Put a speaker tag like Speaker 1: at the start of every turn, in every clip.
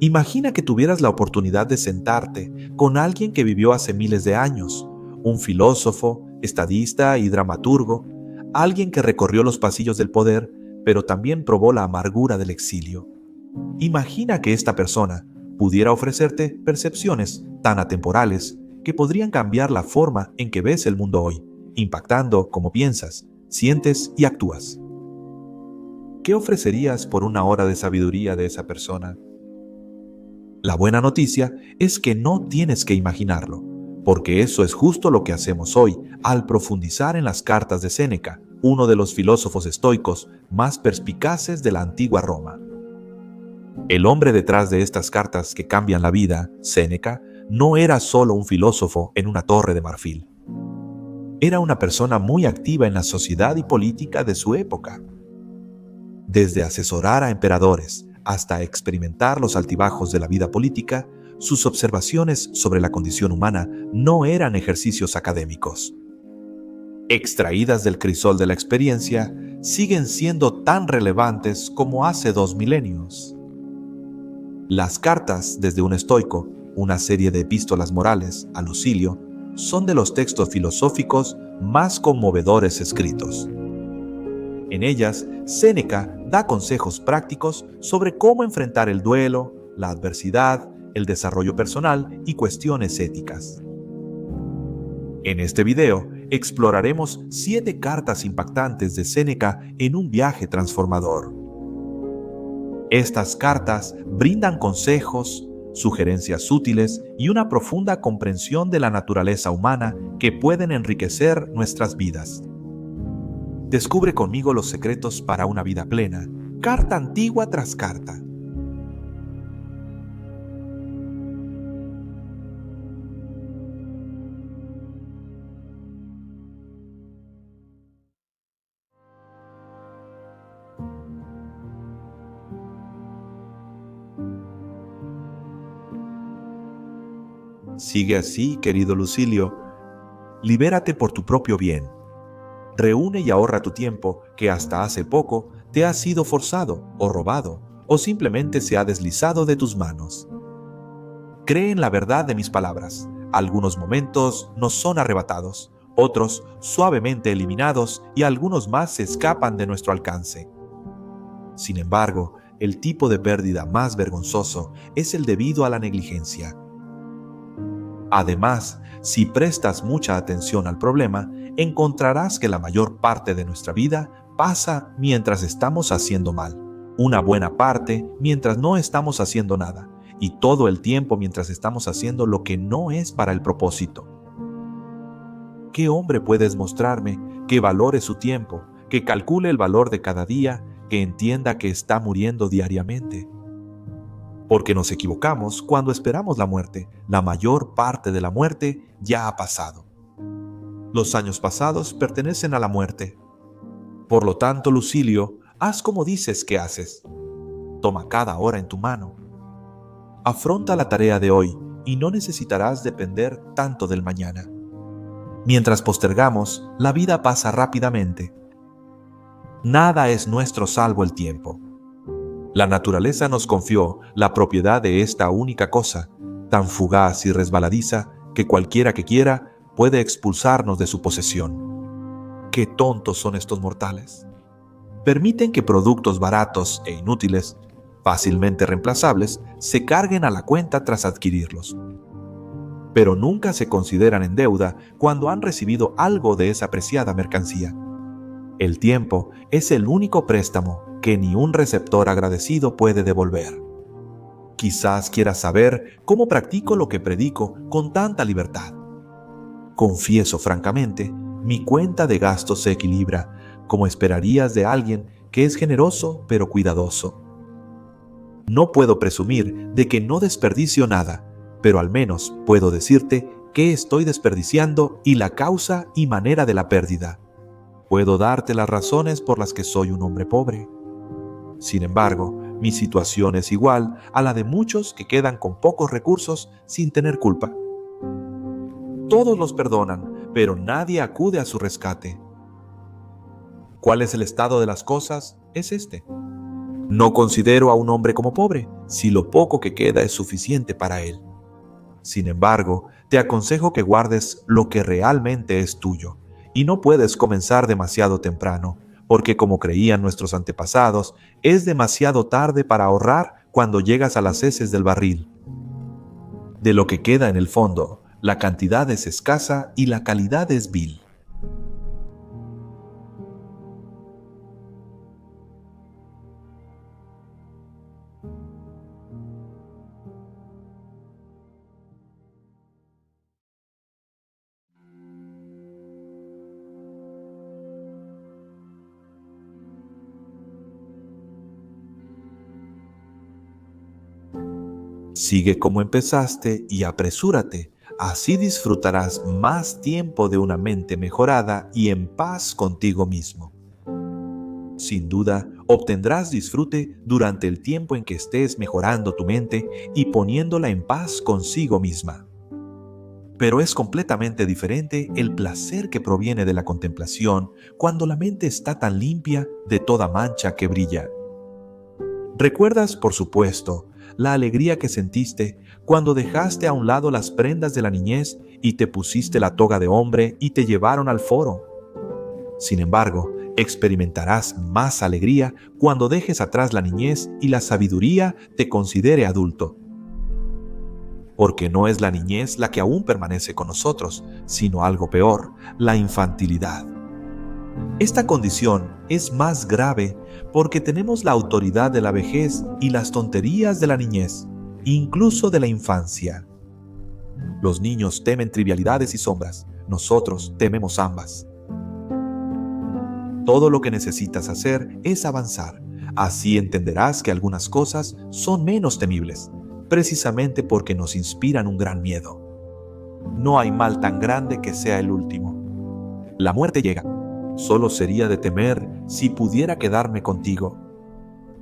Speaker 1: Imagina que tuvieras la oportunidad de sentarte con alguien que vivió hace miles de años, un filósofo, estadista y dramaturgo, alguien que recorrió los pasillos del poder, pero también probó la amargura del exilio. Imagina que esta persona pudiera ofrecerte percepciones tan atemporales que podrían cambiar la forma en que ves el mundo hoy, impactando cómo piensas, sientes y actúas. ¿Qué ofrecerías por una hora de sabiduría de esa persona? La buena noticia es que no tienes que imaginarlo, porque eso es justo lo que hacemos hoy al profundizar en las cartas de Séneca, uno de los filósofos estoicos más perspicaces de la antigua Roma. El hombre detrás de estas cartas que cambian la vida, Séneca, no era solo un filósofo en una torre de marfil. Era una persona muy activa en la sociedad y política de su época. Desde asesorar a emperadores hasta experimentar los altibajos de la vida política, sus observaciones sobre la condición humana no eran ejercicios académicos. Extraídas del crisol de la experiencia, siguen siendo tan relevantes como hace 2 milenios. Las cartas desde un estoico, una serie de epístolas morales a Lucilio, son de los textos filosóficos más conmovedores escritos. En ellas, Séneca da consejos prácticos sobre cómo enfrentar el duelo, la adversidad, el desarrollo personal y cuestiones éticas. En este video, exploraremos 7 cartas impactantes de Séneca en un viaje transformador. Estas cartas brindan consejos, sugerencias útiles y una profunda comprensión de la naturaleza humana que pueden enriquecer nuestras vidas. Descubre conmigo los secretos para una vida plena, carta antigua tras carta. Sigue así, querido Lucilio. Libérate por tu propio bien. Reúne y ahorra tu tiempo que hasta hace poco te ha sido forzado o robado o simplemente se ha deslizado de tus manos. Cree en la verdad de mis palabras. Algunos momentos nos son arrebatados, otros suavemente eliminados y algunos más se escapan de nuestro alcance. Sin embargo, el tipo de pérdida más vergonzoso es el debido a la negligencia. Además, si prestas mucha atención al problema, encontrarás que la mayor parte de nuestra vida pasa mientras estamos haciendo mal, una buena parte mientras no estamos haciendo nada, y todo el tiempo mientras estamos haciendo lo que no es para el propósito. ¿Qué hombre puedes mostrarme que valore su tiempo, que calcule el valor de cada día, que entienda que está muriendo diariamente? Porque nos equivocamos cuando esperamos la muerte. La mayor parte de la muerte ya ha pasado. Los años pasados pertenecen a la muerte. Por lo tanto, Lucilio, haz como dices que haces. Toma cada hora en tu mano. Afronta la tarea de hoy y no necesitarás depender tanto del mañana. Mientras postergamos, la vida pasa rápidamente. Nada es nuestro salvo el tiempo. La naturaleza nos confió la propiedad de esta única cosa, tan fugaz y resbaladiza que cualquiera que quiera puede expulsarnos de su posesión. ¡Qué tontos son estos mortales! Permiten que productos baratos e inútiles, fácilmente reemplazables, se carguen a la cuenta tras adquirirlos. Pero nunca se consideran en deuda cuando han recibido algo de esa preciada mercancía. El tiempo es el único préstamo que ni un receptor agradecido puede devolver. Quizás quieras saber cómo practico lo que predico con tanta libertad. Confieso francamente, mi cuenta de gastos se equilibra, como esperarías de alguien que es generoso pero cuidadoso. No puedo presumir de que no desperdicio nada, pero al menos puedo decirte qué estoy desperdiciando y la causa y manera de la pérdida. Puedo darte las razones por las que soy un hombre pobre. Sin embargo, mi situación es igual a la de muchos que quedan con pocos recursos sin tener culpa. Todos los perdonan, pero nadie acude a su rescate. ¿Cuál es el estado de las cosas? Es este. No considero a un hombre como pobre, si lo poco que queda es suficiente para él. Sin embargo, te aconsejo que guardes lo que realmente es tuyo, y no puedes comenzar demasiado temprano, porque como creían nuestros antepasados, es demasiado tarde para ahorrar cuando llegas a las heces del barril. De lo que queda en el fondo, la cantidad es escasa y la calidad es vil. Sigue como empezaste y apresúrate, así disfrutarás más tiempo de una mente mejorada y en paz contigo mismo. Sin duda, obtendrás disfrute durante el tiempo en que estés mejorando tu mente y poniéndola en paz consigo misma. Pero es completamente diferente el placer que proviene de la contemplación cuando la mente está tan limpia de toda mancha que brilla. ¿Recuerdas, por supuesto, la alegría que sentiste cuando dejaste a un lado las prendas de la niñez y te pusiste la toga de hombre y te llevaron al foro? Sin embargo, experimentarás más alegría cuando dejes atrás la niñez y la sabiduría te considere adulto. Porque no es la niñez la que aún permanece con nosotros, sino algo peor, la infantilidad. Esta condición es más grave porque tenemos la autoridad de la vejez y las tonterías de la niñez, incluso de la infancia. Los niños temen trivialidades y sombras, nosotros tememos ambas. Todo lo que necesitas hacer es avanzar. Así entenderás que algunas cosas son menos temibles, precisamente porque nos inspiran un gran miedo. No hay mal tan grande que sea el último. La muerte llega. Solo sería de temer si pudiera quedarme contigo.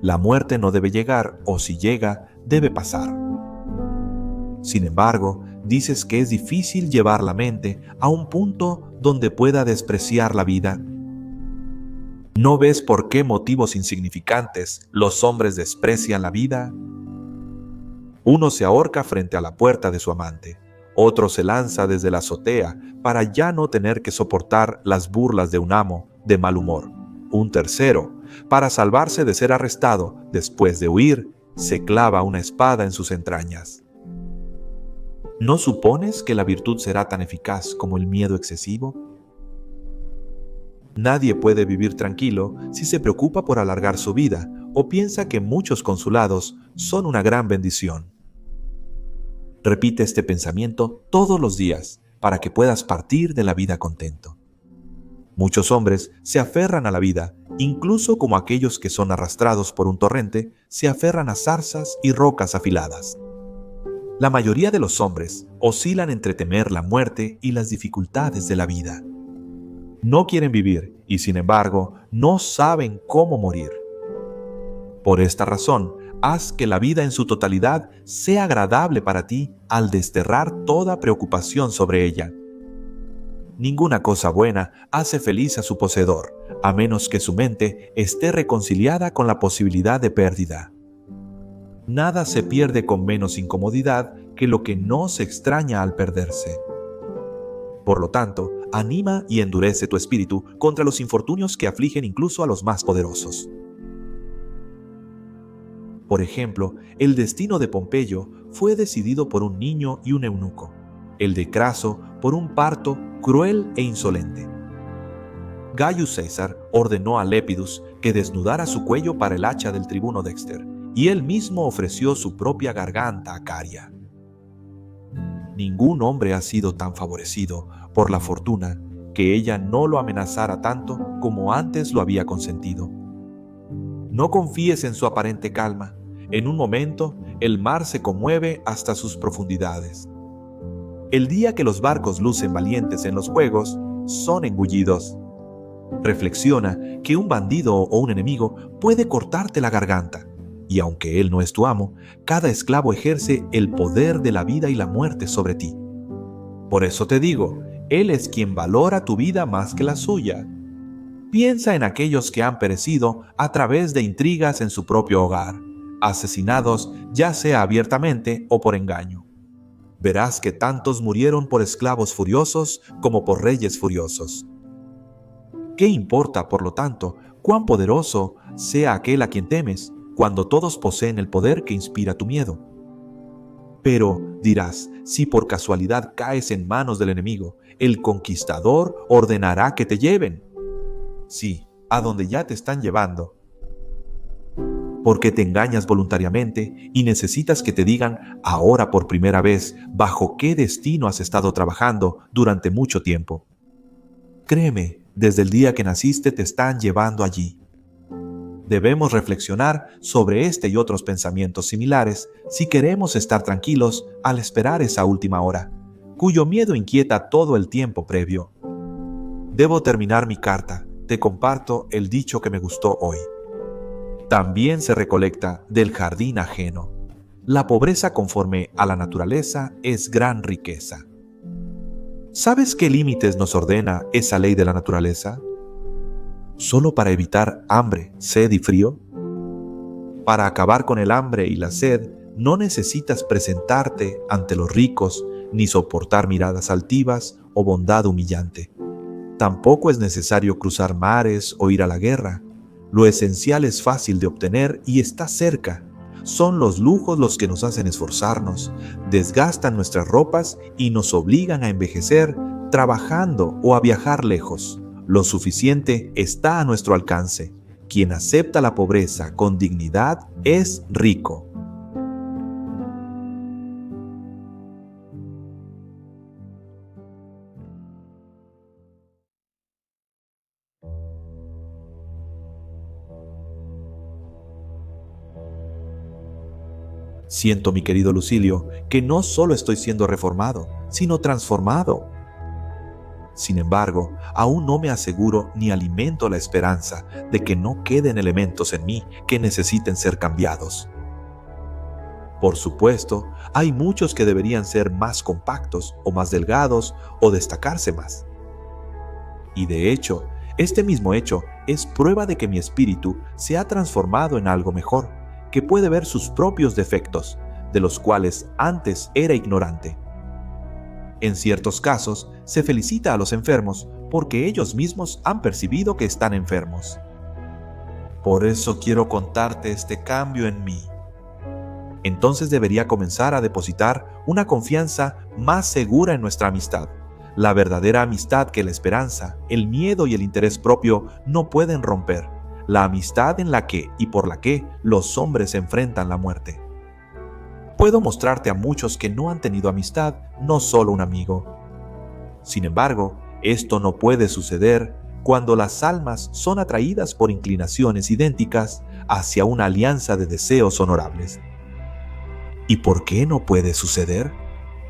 Speaker 1: La muerte no debe llegar, o si llega, debe pasar. Sin embargo, dices que es difícil llevar la mente a un punto donde pueda despreciar la vida. ¿No ves por qué motivos insignificantes los hombres desprecian la vida? Uno se ahorca frente a la puerta de su amante. Otro se lanza desde la azotea para ya no tener que soportar las burlas de un amo de mal humor. Un tercero, para salvarse de ser arrestado después de huir, se clava una espada en sus entrañas. ¿No supones que la virtud será tan eficaz como el miedo excesivo? Nadie puede vivir tranquilo si se preocupa por alargar su vida o piensa que muchos consulados son una gran bendición. Repite este pensamiento todos los días para que puedas partir de la vida contento. Muchos hombres se aferran a la vida, incluso como aquellos que son arrastrados por un torrente, se aferran a zarzas y rocas afiladas. La mayoría de los hombres oscilan entre temer la muerte y las dificultades de la vida. No quieren vivir y, sin embargo, no saben cómo morir. Por esta razón, haz que la vida en su totalidad sea agradable para ti al desterrar toda preocupación sobre ella. Ninguna cosa buena hace feliz a su poseedor, a menos que su mente esté reconciliada con la posibilidad de pérdida. Nada se pierde con menos incomodidad que lo que no se extraña al perderse. Por lo tanto, anima y endurece tu espíritu contra los infortunios que afligen incluso a los más poderosos. Por ejemplo, el destino de Pompeyo fue decidido por un niño y un eunuco, el de Craso por un parto cruel e insolente. Gaius César ordenó a Lepidus que desnudara su cuello para el hacha del tribuno Dexter, y él mismo ofreció su propia garganta a Caria. Ningún hombre ha sido tan favorecido por la fortuna que ella no lo amenazara tanto como antes lo había consentido. No confíes en su aparente calma. En un momento, el mar se conmueve hasta sus profundidades. El día que los barcos lucen valientes en los juegos, son engullidos. Reflexiona que un bandido o un enemigo puede cortarte la garganta, y aunque él no es tu amo, cada esclavo ejerce el poder de la vida y la muerte sobre ti. Por eso te digo, él es quien valora tu vida más que la suya. Piensa en aquellos que han perecido a través de intrigas en su propio hogar, asesinados ya sea abiertamente o por engaño. Verás que tantos murieron por esclavos furiosos como por reyes furiosos. ¿Qué importa, por lo tanto, cuán poderoso sea aquel a quien temes, cuando todos poseen el poder que inspira tu miedo? Pero, dirás, si por casualidad caes en manos del enemigo, el conquistador ordenará que te lleven. Sí, a donde ya te están llevando. Porque te engañas voluntariamente y necesitas que te digan ahora por primera vez bajo qué destino has estado trabajando durante mucho tiempo. Créeme, desde el día que naciste te están llevando allí. Debemos reflexionar sobre este y otros pensamientos similares si queremos estar tranquilos al esperar esa última hora, cuyo miedo inquieta todo el tiempo previo. Debo terminar mi carta. Te comparto el dicho que me gustó hoy. También se recolecta del jardín ajeno. La pobreza conforme a la naturaleza es gran riqueza. ¿Sabes qué límites nos ordena esa ley de la naturaleza? ¿Solo para evitar hambre, sed y frío? Para acabar con el hambre y la sed, no necesitas presentarte ante los ricos ni soportar miradas altivas o bondad humillante. Tampoco es necesario cruzar mares o ir a la guerra. Lo esencial es fácil de obtener y está cerca. Son los lujos los que nos hacen esforzarnos, desgastan nuestras ropas y nos obligan a envejecer trabajando o a viajar lejos. Lo suficiente está a nuestro alcance. Quien acepta la pobreza con dignidad es rico. Siento, mi querido Lucilio, que no solo estoy siendo reformado, sino transformado. Sin embargo, aún no me aseguro ni alimento la esperanza de que no queden elementos en mí que necesiten ser cambiados. Por supuesto, hay muchos que deberían ser más compactos o más delgados o destacarse más. Y de hecho, este mismo hecho es prueba de que mi espíritu se ha transformado en algo mejor, que puede ver sus propios defectos, de los cuales antes era ignorante. En ciertos casos, se felicita a los enfermos porque ellos mismos han percibido que están enfermos. Por eso quiero contarte este cambio en mí. Entonces debería comenzar a depositar una confianza más segura en nuestra amistad, la verdadera amistad que la esperanza, el miedo y el interés propio no pueden romper. La amistad en la que y por la que los hombres enfrentan la muerte. Puedo mostrarte a muchos que no han tenido amistad, no solo un amigo. Sin embargo, esto no puede suceder cuando las almas son atraídas por inclinaciones idénticas hacia una alianza de deseos honorables. ¿Y por qué no puede suceder?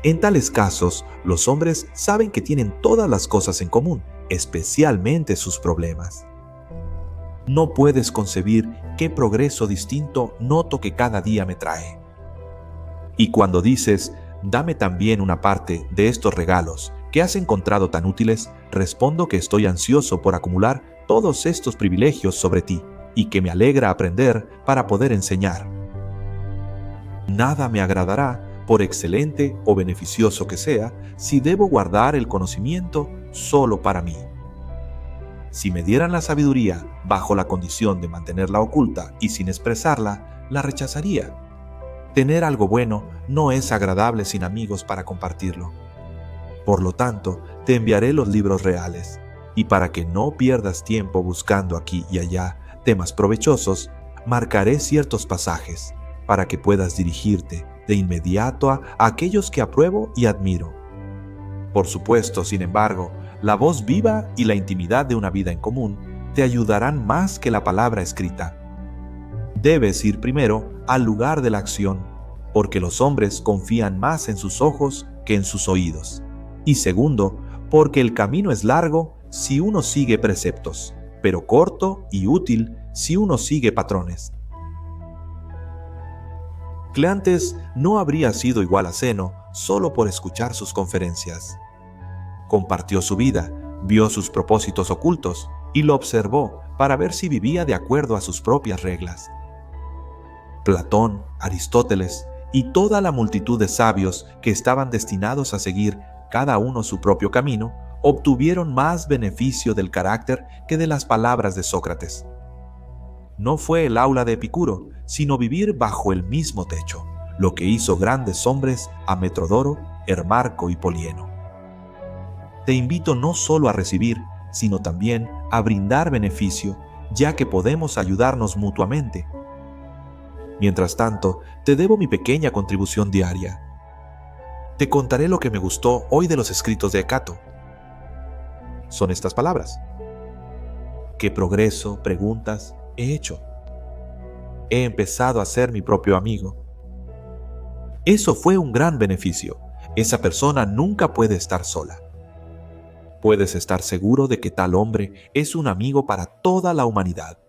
Speaker 1: En tales casos, los hombres saben que tienen todas las cosas en común, especialmente sus problemas. No puedes concebir qué progreso distinto noto que cada día me trae. Y cuando dices, dame también una parte de estos regalos que has encontrado tan útiles, respondo que estoy ansioso por acumular todos estos privilegios sobre ti y que me alegra aprender para poder enseñar. Nada me agradará, por excelente o beneficioso que sea, si debo guardar el conocimiento solo para mí. Si me dieran la sabiduría bajo la condición de mantenerla oculta y sin expresarla, la rechazaría. Tener algo bueno no es agradable sin amigos para compartirlo. Por lo tanto, te enviaré los libros reales, y para que no pierdas tiempo buscando aquí y allá temas provechosos, marcaré ciertos pasajes para que puedas dirigirte de inmediato a aquellos que apruebo y admiro. Por supuesto, sin embargo, la voz viva y la intimidad de una vida en común te ayudarán más que la palabra escrita. Debes ir primero al lugar de la acción, porque los hombres confían más en sus ojos que en sus oídos. Y segundo, porque el camino es largo si uno sigue preceptos, pero corto y útil si uno sigue patrones. Cleantes no habría sido igual a Zeno solo por escuchar sus conferencias. Compartió su vida, vio sus propósitos ocultos, y lo observó para ver si vivía de acuerdo a sus propias reglas. Platón, Aristóteles y toda la multitud de sabios que estaban destinados a seguir cada uno su propio camino, obtuvieron más beneficio del carácter que de las palabras de Sócrates. No fue el aula de Epicuro, sino vivir bajo el mismo techo, lo que hizo grandes hombres a Metrodoro, Hermarco y Polieno. Te invito no solo a recibir, sino también a brindar beneficio, ya que podemos ayudarnos mutuamente. Mientras tanto, te debo mi pequeña contribución diaria. Te contaré lo que me gustó hoy de los escritos de Hecato. Son estas palabras. ¿Qué progreso, preguntas, he hecho? He empezado a ser mi propio amigo. Eso fue un gran beneficio. Esa persona nunca puede estar sola. Puedes estar seguro de que tal hombre es un amigo para toda la humanidad.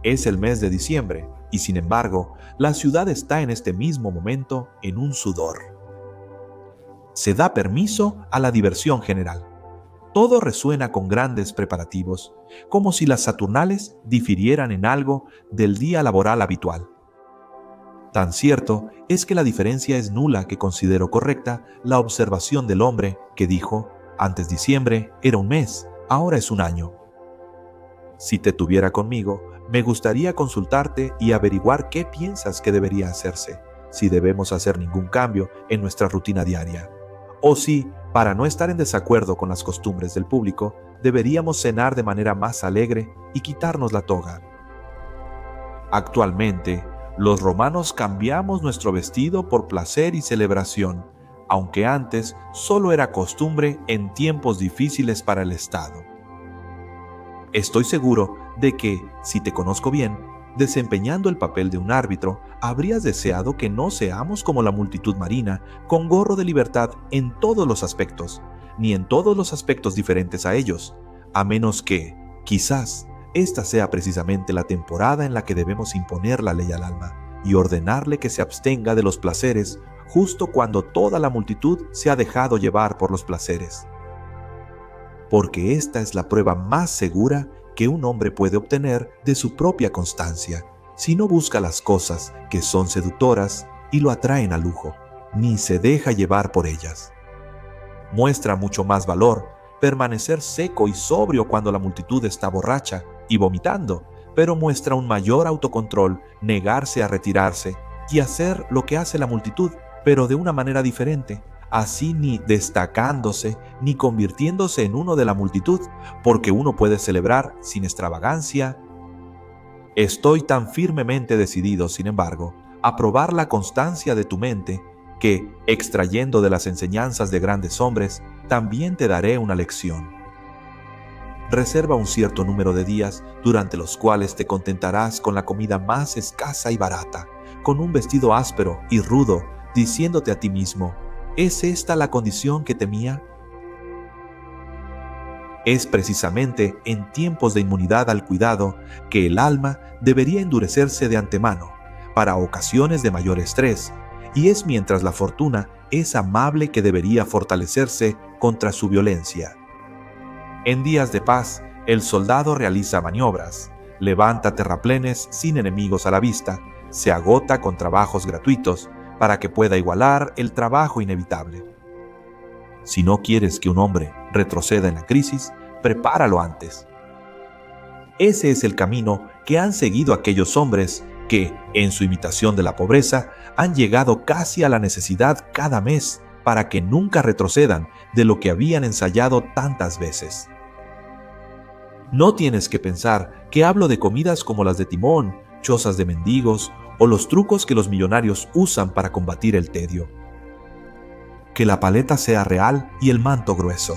Speaker 1: Es el mes de diciembre y sin embargo, la ciudad está en este mismo momento en un sudor. Se da permiso a la diversión general. Todo resuena con grandes preparativos, como si las Saturnales difirieran en algo del día laboral habitual. Tan cierto es que la diferencia es nula que considero correcta la observación del hombre que dijo, antes diciembre era un mes, ahora es un año. Si te tuviera conmigo, me gustaría consultarte y averiguar qué piensas que debería hacerse, si debemos hacer ningún cambio en nuestra rutina diaria, o si, para no estar en desacuerdo con las costumbres del público, deberíamos cenar de manera más alegre y quitarnos la toga. Actualmente, los romanos cambiamos nuestro vestido por placer y celebración, aunque antes solo era costumbre en tiempos difíciles para el Estado. Estoy seguro de que, si te conozco bien, desempeñando el papel de un árbitro, habrías deseado que no seamos como la multitud marina, con gorro de libertad en todos los aspectos, ni en todos los aspectos diferentes a ellos, a menos que, quizás, esta sea precisamente la temporada en la que debemos imponer la ley al alma y ordenarle que se abstenga de los placeres justo cuando toda la multitud se ha dejado llevar por los placeres. Porque esta es la prueba más segura que un hombre puede obtener de su propia constancia, si no busca las cosas que son seductoras y lo atraen al lujo, ni se deja llevar por ellas. Muestra mucho más valor permanecer seco y sobrio cuando la multitud está borracha y vomitando, pero muestra un mayor autocontrol negarse a retirarse y hacer lo que hace la multitud, pero de una manera diferente, así ni destacándose ni convirtiéndose en uno de la multitud, porque uno puede celebrar sin extravagancia. Estoy tan firmemente decidido, sin embargo, a probar la constancia de tu mente, que, extrayendo de las enseñanzas de grandes hombres, también te daré una lección. Reserva un cierto número de días durante los cuales te contentarás con la comida más escasa y barata, con un vestido áspero y rudo, diciéndote a ti mismo, ¿es esta la condición que temía? Es precisamente en tiempos de inmunidad al cuidado que el alma debería endurecerse de antemano, para ocasiones de mayor estrés, y es mientras la fortuna es amable que debería fortalecerse contra su violencia. En días de paz, el soldado realiza maniobras, levanta terraplenes sin enemigos a la vista, se agota con trabajos gratuitos, para que pueda igualar el trabajo inevitable. Si no quieres que un hombre retroceda en la crisis, prepáralo antes. Ese es el camino que han seguido aquellos hombres que, en su imitación de la pobreza, han llegado casi a la necesidad cada mes para que nunca retrocedan de lo que habían ensayado tantas veces. No tienes que pensar que hablo de comidas como las de Timón, chozas de mendigos, o los trucos que los millonarios usan para combatir el tedio. Que la paleta sea real y el manto grueso.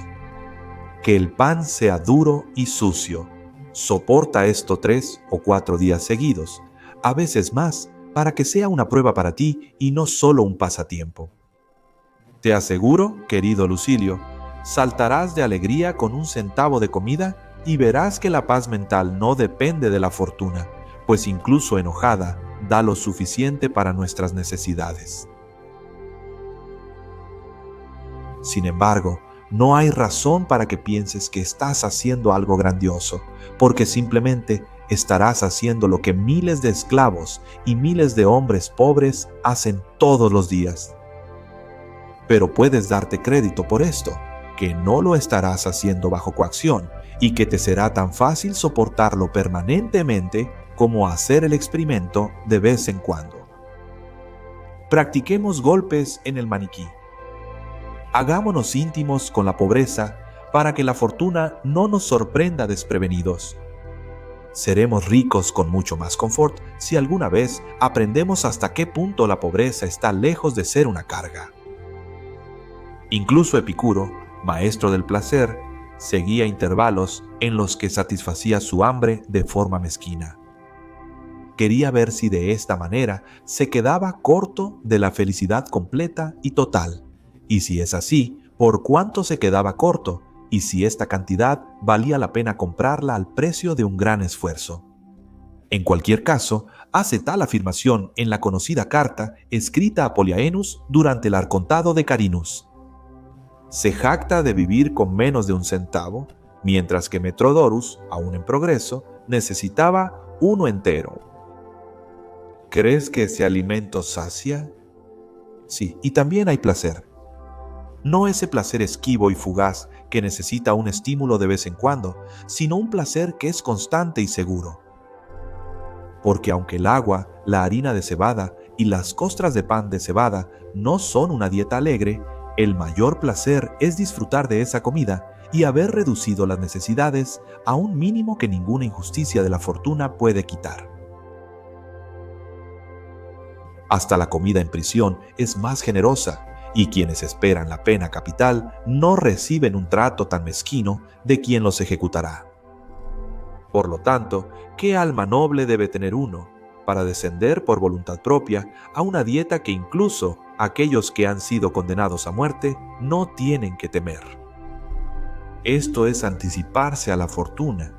Speaker 1: Que el pan sea duro y sucio. Soporta esto 3 o 4 días seguidos, a veces más, para que sea una prueba para ti y no solo un pasatiempo. Te aseguro, querido Lucilio, saltarás de alegría con un centavo de comida y verás que la paz mental no depende de la fortuna, pues incluso enojada, da lo suficiente para nuestras necesidades. Sin embargo, no hay razón para que pienses que estás haciendo algo grandioso, porque simplemente estarás haciendo lo que miles de esclavos y miles de hombres pobres hacen todos los días. Pero puedes darte crédito por esto, que no lo estarás haciendo bajo coacción y que te será tan fácil soportarlo permanentemente como hacer el experimento de vez en cuando. Practiquemos golpes en el maniquí. Hagámonos íntimos con la pobreza para que la fortuna no nos sorprenda desprevenidos. Seremos ricos con mucho más confort si alguna vez aprendemos hasta qué punto la pobreza está lejos de ser una carga. Incluso Epicuro, maestro del placer, seguía intervalos en los que satisfacía su hambre de forma mezquina. Quería ver si de esta manera se quedaba corto de la felicidad completa y total, y si es así, por cuánto se quedaba corto, y si esta cantidad valía la pena comprarla al precio de un gran esfuerzo. En cualquier caso, hace tal afirmación en la conocida carta escrita a Poliaenus durante el arcontado de Carinus. Se jacta de vivir con menos de un centavo, mientras que Metrodorus, aún en progreso, necesitaba uno entero. ¿Crees que ese alimento sacia? Sí, y también hay placer. No ese placer esquivo y fugaz que necesita un estímulo de vez en cuando, sino un placer que es constante y seguro. Porque aunque el agua, la harina de cebada y las costras de pan de cebada no son una dieta alegre, el mayor placer es disfrutar de esa comida y haber reducido las necesidades a un mínimo que ninguna injusticia de la fortuna puede quitar. Hasta la comida en prisión es más generosa, y quienes esperan la pena capital no reciben un trato tan mezquino de quien los ejecutará. Por lo tanto, ¿qué alma noble debe tener uno para descender por voluntad propia a una dieta que incluso aquellos que han sido condenados a muerte no tienen que temer? Esto es anticiparse a la fortuna.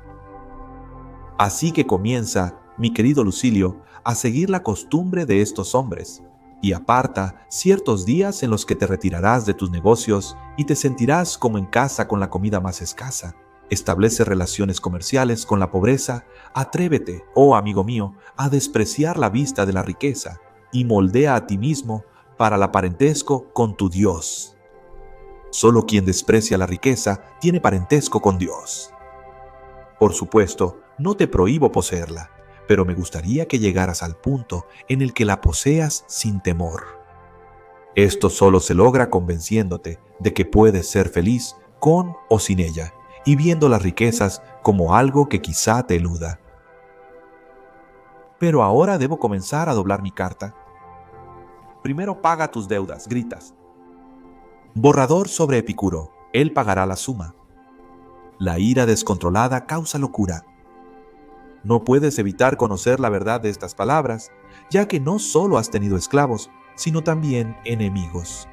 Speaker 1: Así que comienza, mi querido Lucilio, a seguir la costumbre de estos hombres, y aparta ciertos días en los que te retirarás de tus negocios y te sentirás como en casa con la comida más escasa. Establece relaciones comerciales con la pobreza. Atrévete, oh amigo mío, a despreciar la vista de la riqueza y moldea a ti mismo para el parentesco con tu Dios. Solo quien desprecia la riqueza tiene parentesco con Dios. Por supuesto, no te prohíbo poseerla, pero me gustaría que llegaras al punto en el que la poseas sin temor. Esto solo se logra convenciéndote de que puedes ser feliz con o sin ella, y viendo las riquezas como algo que quizá te eluda. Pero ahora debo comenzar a doblar mi carta. Primero paga tus deudas, gritas. Borrador sobre Epicuro, él pagará la suma. La ira descontrolada causa locura. No puedes evitar conocer la verdad de estas palabras, ya que no solo has tenido esclavos, sino también enemigos.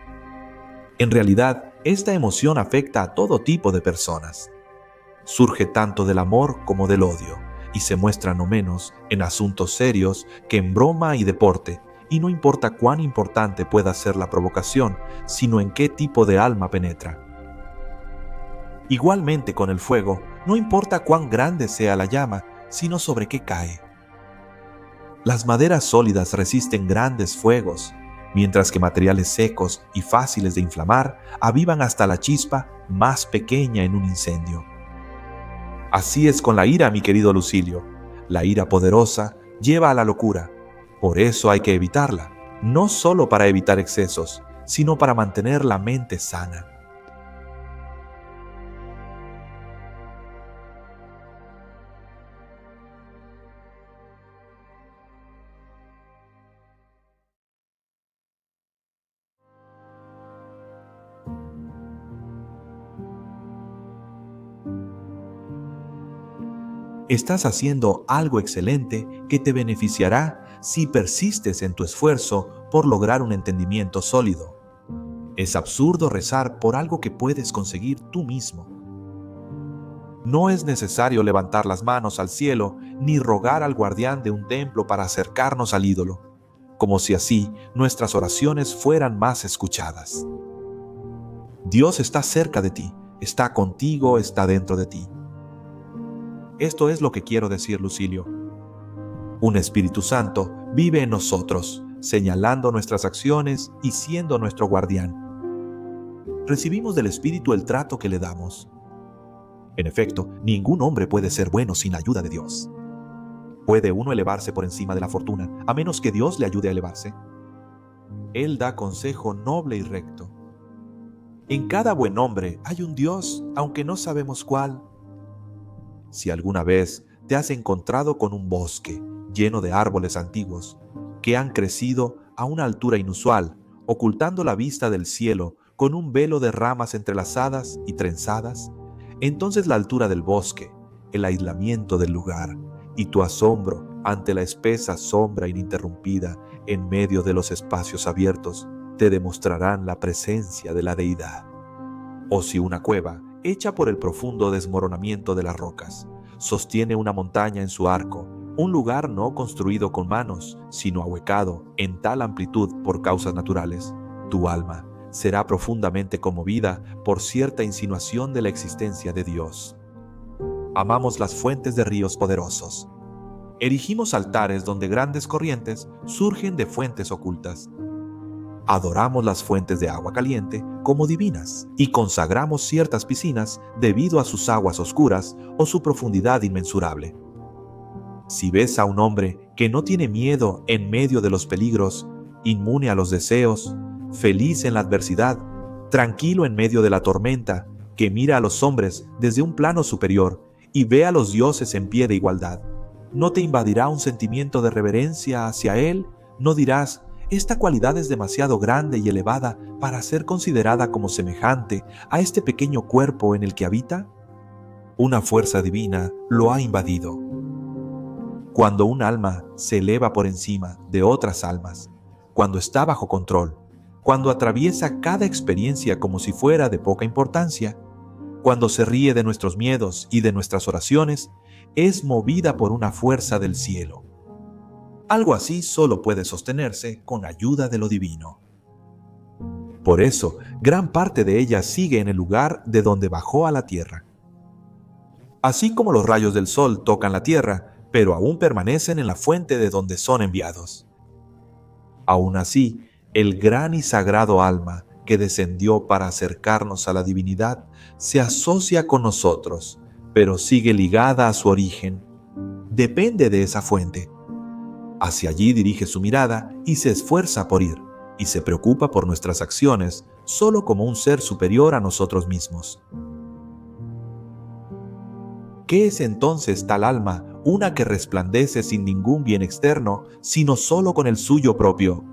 Speaker 1: En realidad, esta emoción afecta a todo tipo de personas. Surge tanto del amor como del odio, y se muestra no menos en asuntos serios que en broma y deporte, y no importa cuán importante pueda ser la provocación, sino en qué tipo de alma penetra. Igualmente con el fuego, no importa cuán grande sea la llama, sino sobre qué cae. Las maderas sólidas resisten grandes fuegos, mientras que materiales secos y fáciles de inflamar avivan hasta la chispa más pequeña en un incendio. Así es con la ira, mi querido Lucilio. La ira poderosa lleva a la locura. Por eso hay que evitarla, no solo para evitar excesos, sino para mantener la mente sana. Estás haciendo algo excelente que te beneficiará si persistes en tu esfuerzo por lograr un entendimiento sólido. Es absurdo rezar por algo que puedes conseguir tú mismo. No es necesario levantar las manos al cielo ni rogar al guardián de un templo para acercarnos al ídolo, como si así nuestras oraciones fueran más escuchadas. Dios está cerca de ti, está contigo, está dentro de ti. Esto es lo que quiero decir, Lucilio. Un Espíritu Santo vive en nosotros, señalando nuestras acciones y siendo nuestro guardián. Recibimos del Espíritu el trato que le damos. En efecto, ningún hombre puede ser bueno sin la ayuda de Dios. ¿Puede uno elevarse por encima de la fortuna, a menos que Dios le ayude a elevarse? Él da consejo noble y recto. En cada buen hombre hay un Dios, aunque no sabemos cuál. Si alguna vez te has encontrado con un bosque lleno de árboles antiguos que han crecido a una altura inusual, ocultando la vista del cielo con un velo de ramas entrelazadas y trenzadas, entonces la altura del bosque, el aislamiento del lugar y tu asombro ante la espesa sombra ininterrumpida en medio de los espacios abiertos te demostrarán la presencia de la deidad. O si una cueva, hecha por el profundo desmoronamiento de las rocas, sostiene una montaña en su arco, un lugar no construido con manos, sino ahuecado en tal amplitud por causas naturales, tu alma será profundamente conmovida por cierta insinuación de la existencia de Dios. Amamos las fuentes de ríos poderosos. Erigimos altares donde grandes corrientes surgen de fuentes ocultas. Adoramos las fuentes de agua caliente como divinas y consagramos ciertas piscinas debido a sus aguas oscuras o su profundidad inmensurable. Si ves a un hombre que no tiene miedo en medio de los peligros, inmune a los deseos, feliz en la adversidad, tranquilo en medio de la tormenta, que mira a los hombres desde un plano superior y ve a los dioses en pie de igualdad, ¿no te invadirá un sentimiento de reverencia hacia él? ¿No dirás, esta cualidad es demasiado grande y elevada para ser considerada como semejante a este pequeño cuerpo en el que habita? Una fuerza divina lo ha invadido. Cuando un alma se eleva por encima de otras almas, cuando está bajo control, cuando atraviesa cada experiencia como si fuera de poca importancia, cuando se ríe de nuestros miedos y de nuestras oraciones, es movida por una fuerza del cielo. Algo así solo puede sostenerse con ayuda de lo divino. Por eso, gran parte de ella sigue en el lugar de donde bajó a la tierra. Así como los rayos del sol tocan la tierra, pero aún permanecen en la fuente de donde son enviados. Aún así, el gran y sagrado alma que descendió para acercarnos a la divinidad se asocia con nosotros, pero sigue ligada a su origen. Depende de esa fuente. Hacia allí dirige su mirada y se esfuerza por ir, y se preocupa por nuestras acciones solo como un ser superior a nosotros mismos. ¿Qué es entonces tal alma, una que resplandece sin ningún bien externo, sino solo con el suyo propio?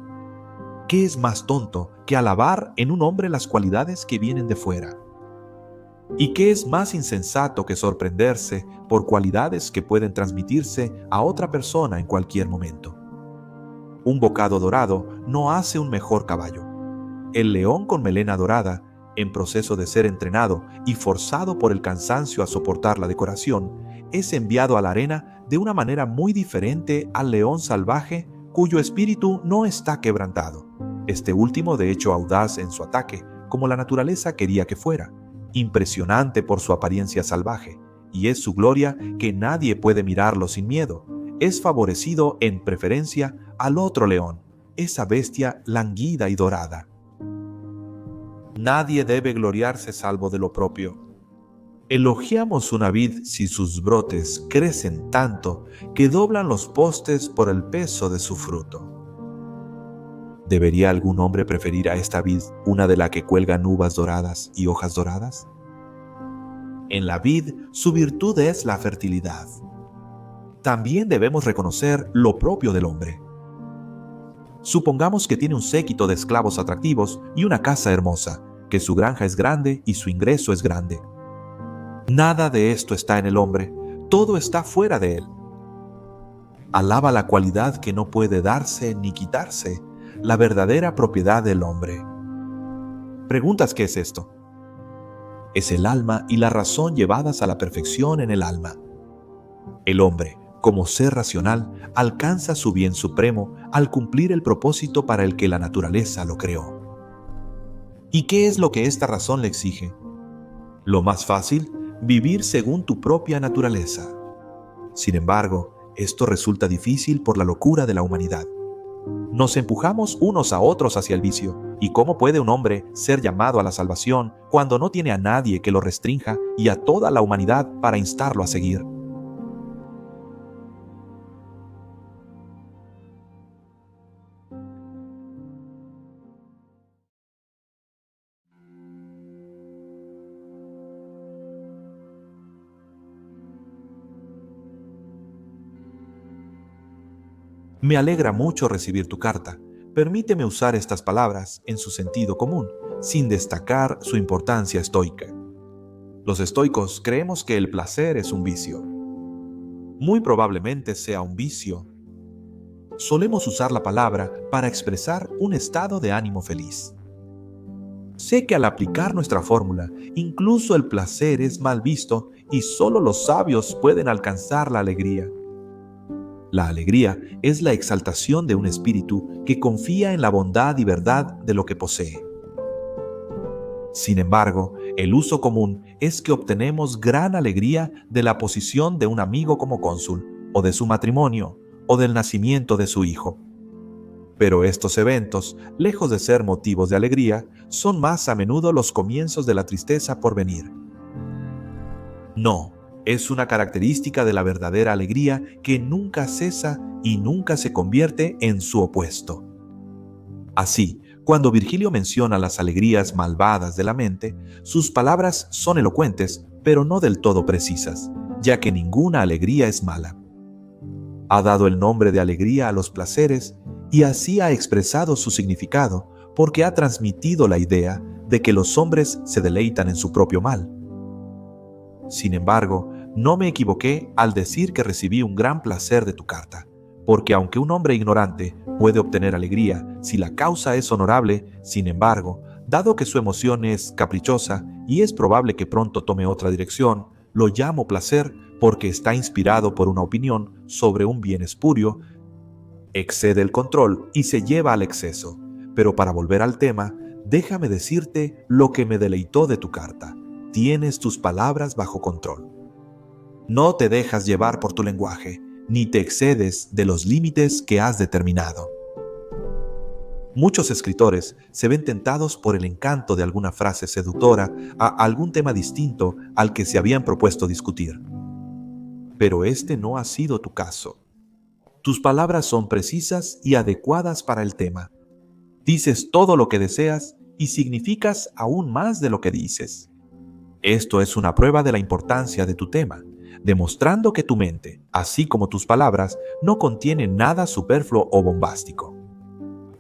Speaker 1: ¿Qué es más tonto que alabar en un hombre las cualidades que vienen de fuera? ¿Y qué es más insensato que sorprenderse por cualidades que pueden transmitirse a otra persona en cualquier momento? Un bocado dorado no hace un mejor caballo. El león con melena dorada, en proceso de ser entrenado y forzado por el cansancio a soportar la decoración, es enviado a la arena de una manera muy diferente al león salvaje cuyo espíritu no está quebrantado. Este último, de hecho, audaz en su ataque, como la naturaleza quería que fuera, impresionante por su apariencia salvaje, y es su gloria que nadie puede mirarlo sin miedo. Es favorecido en preferencia al otro león, esa bestia languida y dorada. Nadie debe gloriarse salvo de lo propio. Elogiamos una vid si sus brotes crecen tanto que doblan los postes por el peso de su fruto. ¿Debería algún hombre preferir a esta vid una de la que cuelgan uvas doradas y hojas doradas? En la vid su virtud es la fertilidad. También debemos reconocer lo propio del hombre. Supongamos que tiene un séquito de esclavos atractivos y una casa hermosa, que su granja es grande y su ingreso es grande. Nada de esto está en el hombre, todo está fuera de él. Alaba la cualidad que no puede darse ni quitarse, la verdadera propiedad del hombre. ¿Preguntas qué es esto? es el alma y la razón llevadas a la perfección en el alma. El hombre, como ser racional, alcanza su bien supremo al cumplir el propósito para el que la naturaleza lo creó. ¿Y qué es lo que esta razón le exige? Lo más fácil, vivir según tu propia naturaleza. Sin embargo, esto resulta difícil por la locura de la humanidad. Nos empujamos unos a otros hacia el vicio. ¿Y cómo puede un hombre ser llamado a la salvación cuando no tiene a nadie que lo restrinja y a toda la humanidad para instarlo a seguir? Me alegra mucho recibir tu carta. Permíteme usar estas palabras en su sentido común, sin destacar su importancia estoica. Los estoicos creemos que el placer es un vicio. Muy probablemente sea un vicio. Solemos usar la palabra para expresar un estado de ánimo feliz. Sé que al aplicar nuestra fórmula, incluso el placer es mal visto y solo los sabios pueden alcanzar la alegría. La alegría es la exaltación de un espíritu que confía en la bondad y verdad de lo que posee. Sin embargo, el uso común es que obtenemos gran alegría de la posición de un amigo como cónsul, o de su matrimonio, o del nacimiento de su hijo. Pero estos eventos, lejos de ser motivos de alegría, son más a menudo los comienzos de la tristeza por venir. No, es una característica de la verdadera alegría que nunca cesa y nunca se convierte en su opuesto. Así, cuando Virgilio menciona las alegrías malvadas de la mente, sus palabras son elocuentes, pero no del todo precisas, ya que ninguna alegría es mala. Ha dado el nombre de alegría a los placeres y así ha expresado su significado, porque ha transmitido la idea de que los hombres se deleitan en su propio mal. Sin embargo, no me equivoqué al decir que recibí un gran placer de tu carta, porque aunque un hombre ignorante puede obtener alegría si la causa es honorable, sin embargo, dado que su emoción es caprichosa y es probable que pronto tome otra dirección, lo llamo placer porque está inspirado por una opinión sobre un bien espurio, excede el control y se lleva al exceso. Pero para volver al tema, déjame decirte lo que me deleitó de tu carta. Tienes tus palabras bajo control. No te dejas llevar por tu lenguaje, ni te excedes de los límites que has determinado. Muchos escritores se ven tentados por el encanto de alguna frase seductora a algún tema distinto al que se habían propuesto discutir. Pero este no ha sido tu caso. Tus palabras son precisas y adecuadas para el tema. Dices todo lo que deseas y significas aún más de lo que dices. Esto es una prueba de la importancia de tu tema, demostrando que tu mente, así como tus palabras, no contienen nada superfluo o bombástico.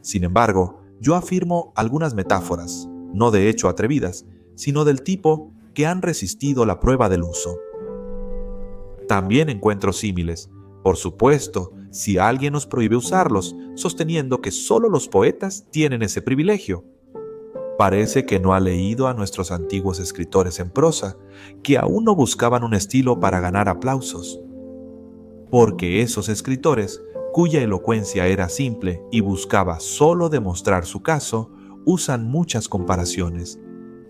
Speaker 1: Sin embargo, yo afirmo algunas metáforas, no de hecho atrevidas, sino del tipo que han resistido la prueba del uso. También encuentro símiles, por supuesto, si alguien nos prohíbe usarlos, sosteniendo que solo los poetas tienen ese privilegio. Parece que no ha leído a nuestros antiguos escritores en prosa, que aún no buscaban un estilo para ganar aplausos. Porque esos escritores, cuya elocuencia era simple y buscaba solo demostrar su caso, usan muchas comparaciones.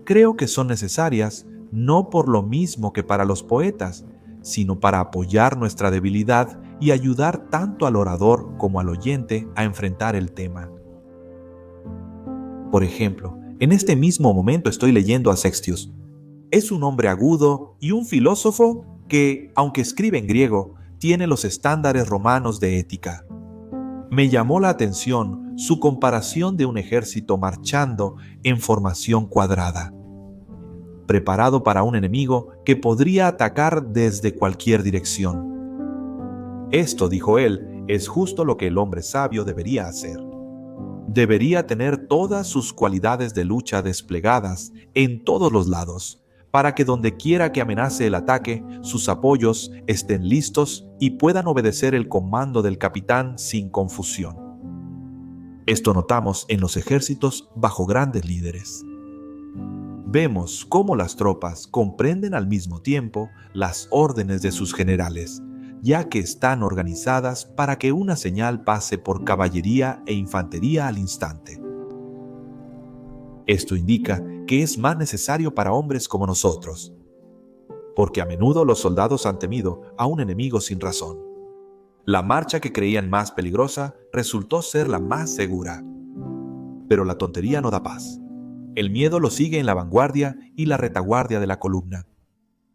Speaker 1: Creo que son necesarias no por lo mismo que para los poetas, sino para apoyar nuestra debilidad y ayudar tanto al orador como al oyente a enfrentar el tema. Por ejemplo, en este mismo momento estoy leyendo a Sextius. Es un hombre agudo y un filósofo que, aunque escribe en griego, tiene los estándares romanos de ética. Me llamó la atención su comparación de un ejército marchando en formación cuadrada, preparado para un enemigo que podría atacar desde cualquier dirección. Esto, dijo él, es justo lo que el hombre sabio debería hacer. Debería tener todas sus cualidades de lucha desplegadas en todos los lados, para que donde quiera que amenace el ataque, sus apoyos estén listos y puedan obedecer el comando del capitán sin confusión. Esto notamos en los ejércitos bajo grandes líderes. vemos cómo las tropas comprenden al mismo tiempo las órdenes de sus generales, ya que están organizadas para que una señal pase por caballería e infantería al instante. Esto indica que es más necesario para hombres como nosotros, porque a menudo los soldados han temido a un enemigo sin razón. La marcha que creían más peligrosa resultó ser la más segura. Pero la tontería no da paz. El miedo lo sigue en la vanguardia y la retaguardia de la columna.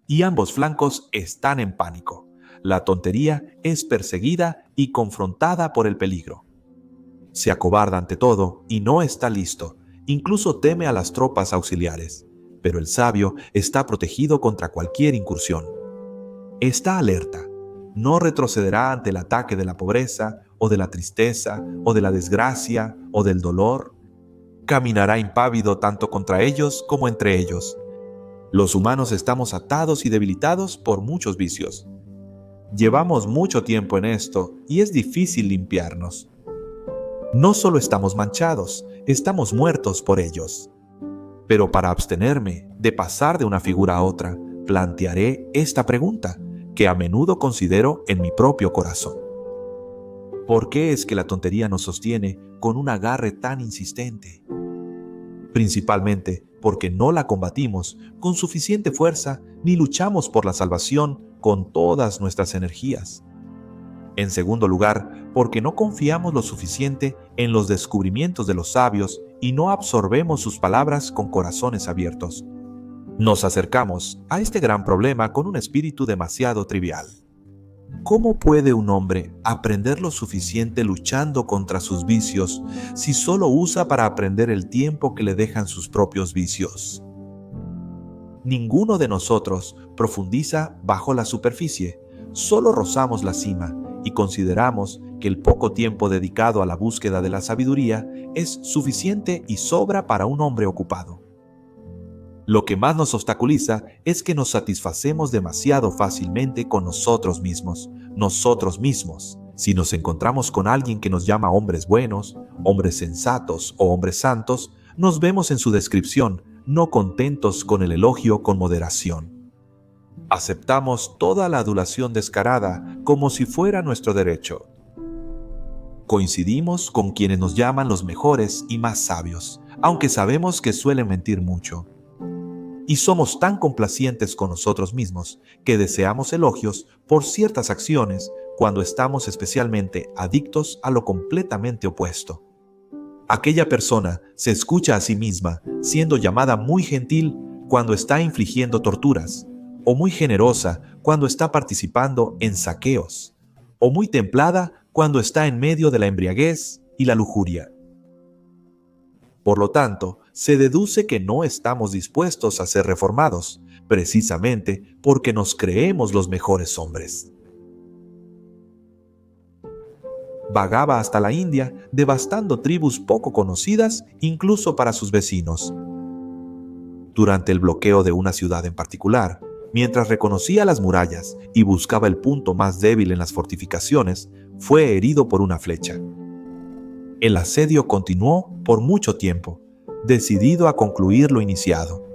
Speaker 1: Y ambos flancos están en pánico. La tontería es perseguida y confrontada por el peligro. Se acobarda ante todo y no está listo. Incluso teme a las tropas auxiliares. Pero el sabio está protegido contra cualquier incursión. Está alerta. No retrocederá ante el ataque de la pobreza, o de la tristeza, o de la desgracia, o del dolor. Caminará impávido tanto contra ellos como entre ellos. Los humanos estamos atados y debilitados por muchos vicios. Llevamos mucho tiempo en esto y es difícil limpiarnos. No solo estamos manchados, estamos muertos por ellos. Pero para abstenerme de pasar de una figura a otra, plantearé esta pregunta que a menudo considero en mi propio corazón. ¿Por qué es que la tontería nos sostiene con un agarre tan insistente? Principalmente porque no la combatimos con suficiente fuerza ni luchamos por la salvación con todas nuestras energías. En segundo lugar, porque no confiamos lo suficiente en los descubrimientos de los sabios y no absorbemos sus palabras con corazones abiertos. Nos acercamos a este gran problema con un espíritu demasiado trivial. ¿Cómo puede un hombre aprender lo suficiente luchando contra sus vicios si solo usa para aprender el tiempo que le dejan sus propios vicios? Ninguno de nosotros profundiza bajo la superficie, solo rozamos la cima y consideramos que el poco tiempo dedicado a la búsqueda de la sabiduría es suficiente y sobra para un hombre ocupado. Lo que más nos obstaculiza es que nos satisfacemos demasiado fácilmente con nosotros mismos. Si nos encontramos con alguien que nos llama hombres buenos, hombres sensatos o hombres santos, nos vemos en su descripción, no contentos con el elogio con moderación. Aceptamos toda la adulación descarada como si fuera nuestro derecho. Coincidimos con quienes nos llaman los mejores y más sabios, aunque sabemos que suelen mentir mucho. Y somos tan complacientes con nosotros mismos que deseamos elogios por ciertas acciones cuando estamos especialmente adictos a lo completamente opuesto. Aquella persona se escucha a sí misma siendo llamada muy gentil cuando está infligiendo torturas, o muy generosa cuando está participando en saqueos, o muy templada cuando está en medio de la embriaguez y la lujuria. Por lo tanto, se deduce que no estamos dispuestos a ser reformados, precisamente porque nos creemos los mejores hombres. Vagaba hasta la India, devastando tribus poco conocidas incluso para sus vecinos. Durante el bloqueo de una ciudad en particular, mientras reconocía las murallas y buscaba el punto más débil en las fortificaciones, fue herido por una flecha. El asedio continuó por mucho tiempo, decidido a concluir lo iniciado.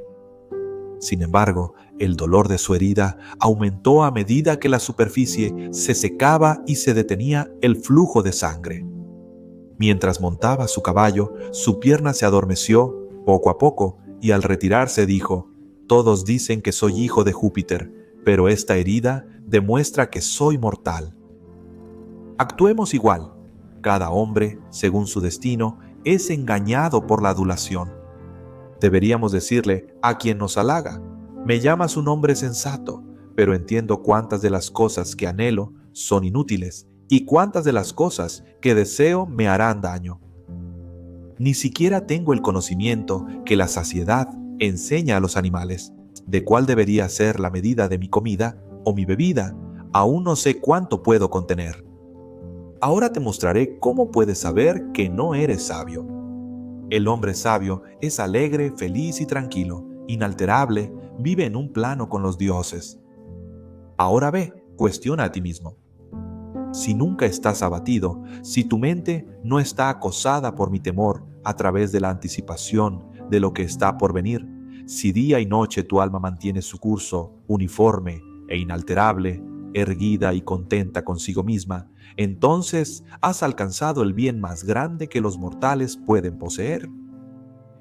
Speaker 1: Sin embargo, el dolor de su herida aumentó a medida que la superficie se secaba y se detenía el flujo de sangre. Mientras montaba su caballo, su pierna se adormeció poco a poco y al retirarse dijo: «Todos dicen que soy hijo de Júpiter, pero esta herida demuestra que soy mortal». Actuemos igual. Cada hombre, según su destino, es engañado por la adulación. Deberíamos decirle a quien nos halaga: «Me llamas un hombre sensato, pero entiendo cuántas de las cosas que anhelo son inútiles y cuántas de las cosas que deseo me harán daño. Ni siquiera tengo el conocimiento que la saciedad enseña a los animales, de cuál debería ser la medida de mi comida o mi bebida. Aún no sé cuánto puedo contener. Ahora te mostraré cómo puedes saber que no eres sabio. El hombre sabio es alegre, feliz y tranquilo, inalterable, vive en un plano con los dioses. Ahora ve, cuestiona a ti mismo. Si nunca estás abatido, si tu mente no está acosada por mi temor a través de la anticipación de lo que está por venir, Si día y noche tu alma mantiene su curso uniforme e inalterable, erguida y contenta consigo misma, entonces has alcanzado el bien más grande que los mortales pueden poseer.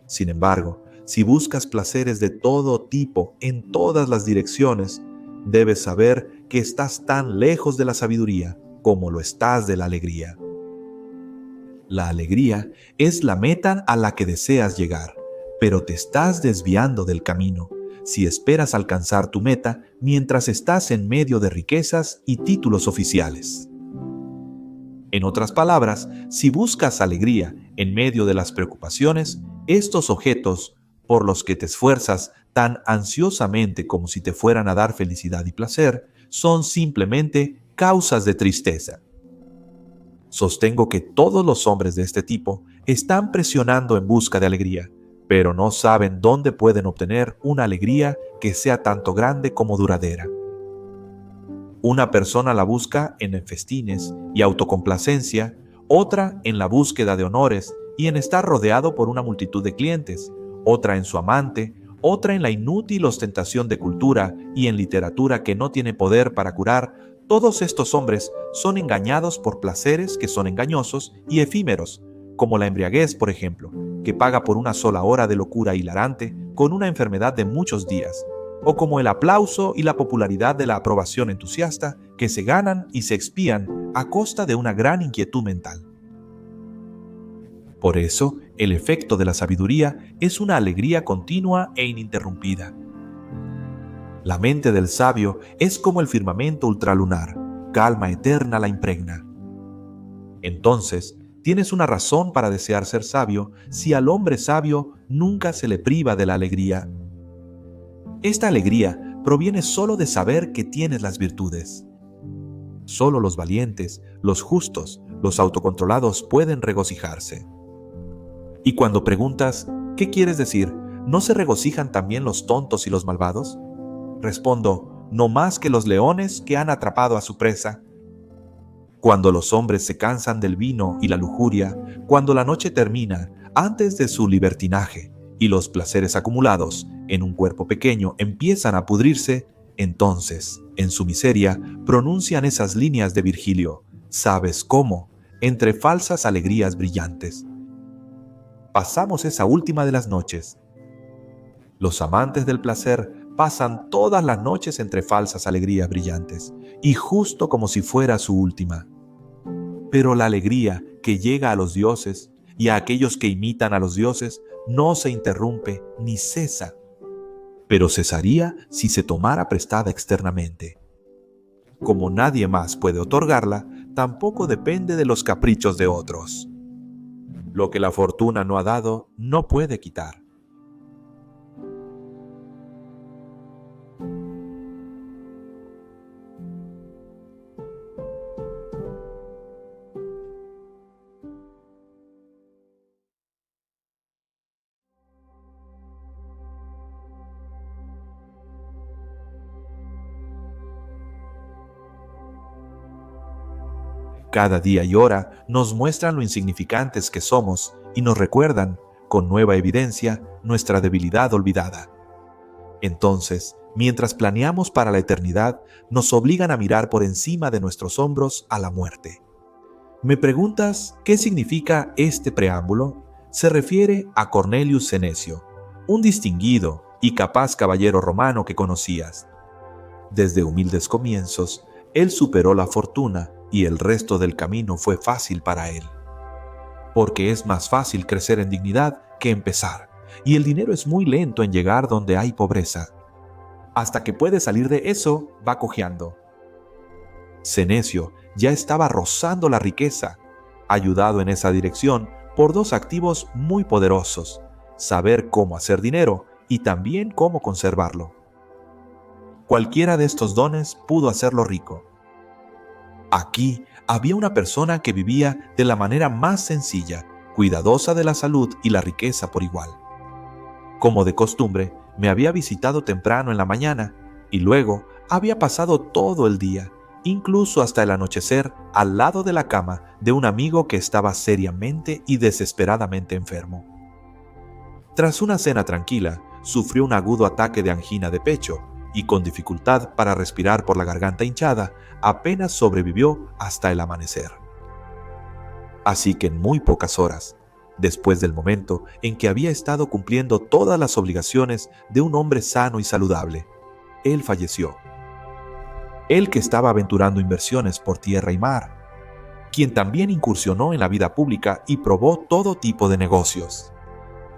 Speaker 1: Sin embargo, si buscas placeres de todo tipo en todas las direcciones, debes saber que estás tan lejos de la sabiduría como lo estás de la alegría. La alegría es la meta a la que deseas llegar, pero te estás desviando del camino si esperas alcanzar tu meta mientras estás en medio de riquezas y títulos oficiales. En otras palabras, si buscas alegría en medio de las preocupaciones, estos objetos por los que te esfuerzas tan ansiosamente como si te fueran a dar felicidad y placer, son simplemente causas de tristeza. Sostengo que todos los hombres de este tipo están presionando en busca de alegría, pero no saben dónde pueden obtener una alegría que sea tanto grande como duradera. Una persona la busca en festines y autocomplacencia, otra en la búsqueda de honores y en estar rodeado por una multitud de clientes, otra en su amante, otra en la inútil ostentación de cultura y en literatura que no tiene poder para curar. Todos estos hombres son engañados por placeres que son engañosos y efímeros, como la embriaguez, por ejemplo, que paga por una sola hora de locura hilarante con una enfermedad de muchos días, o como el aplauso y la popularidad de la aprobación entusiasta que se ganan y se expían a costa de una gran inquietud mental. Por eso, el efecto de la sabiduría es una alegría continua e ininterrumpida. La mente del sabio es como el firmamento ultralunar, calma eterna la impregna. Entonces, tienes una razón para desear ser sabio si al hombre sabio nunca se le priva de la alegría. Esta alegría proviene solo de saber que tienes las virtudes. Solo los valientes, los justos, los autocontrolados pueden regocijarse. Y cuando preguntas, ¿qué quieres decir? ¿No se regocijan también los tontos y los malvados? Respondo, no más que los leones que han atrapado a su presa. Cuando los hombres se cansan del vino y la lujuria, cuando la noche termina antes de su libertinaje y los placeres acumulados en un cuerpo pequeño empiezan a pudrirse, entonces, en su miseria, pronuncian esas líneas de Virgilio, ¿sabes cómo? Entre falsas alegrías brillantes. Pasamos esa última de las noches. Los amantes del placer pasan todas las noches entre falsas alegrías brillantes, y justo como si fuera su última. Pero la alegría que llega a los dioses y a aquellos que imitan a los dioses no se interrumpe ni cesa, pero cesaría si se tomara prestada externamente. Como nadie más puede otorgarla, tampoco depende de los caprichos de otros. Lo que la fortuna no ha dado, no puede quitar. Cada día y hora nos muestran lo insignificantes que somos y nos recuerdan, con nueva evidencia, nuestra debilidad olvidada. Entonces, mientras planeamos para la eternidad, nos obligan a mirar por encima de nuestros hombros a la muerte. ¿Me preguntas qué significa este preámbulo? Se refiere a Cornelius Senecio, un distinguido y capaz caballero romano que conocías. Desde humildes comienzos, él superó la fortuna y el resto del camino fue fácil para él. Porque es más fácil crecer en dignidad que empezar, y el dinero es muy lento en llegar donde hay pobreza. Hasta que puede salir de eso, va cojeando. Senecio ya estaba rozando la riqueza, ayudado en esa dirección por dos activos muy poderosos: saber cómo hacer dinero y también cómo conservarlo. Cualquiera de estos dones pudo hacerlo rico. Aquí había una persona que vivía de la manera más sencilla, cuidadosa de la salud y la riqueza por igual. Como de costumbre, me había visitado temprano en la mañana y luego había pasado todo el día, incluso hasta el anochecer, al lado de la cama de un amigo que estaba seriamente y desesperadamente enfermo. Tras una cena tranquila, sufrió un agudo ataque de angina de pecho y con dificultad para respirar por la garganta hinchada, apenas sobrevivió hasta el amanecer. Así que en muy pocas horas, después del momento en que había estado cumpliendo todas las obligaciones de un hombre sano y saludable, él falleció. Él que estaba aventurando inversiones por tierra y mar, quien también incursionó en la vida pública y probó todo tipo de negocios.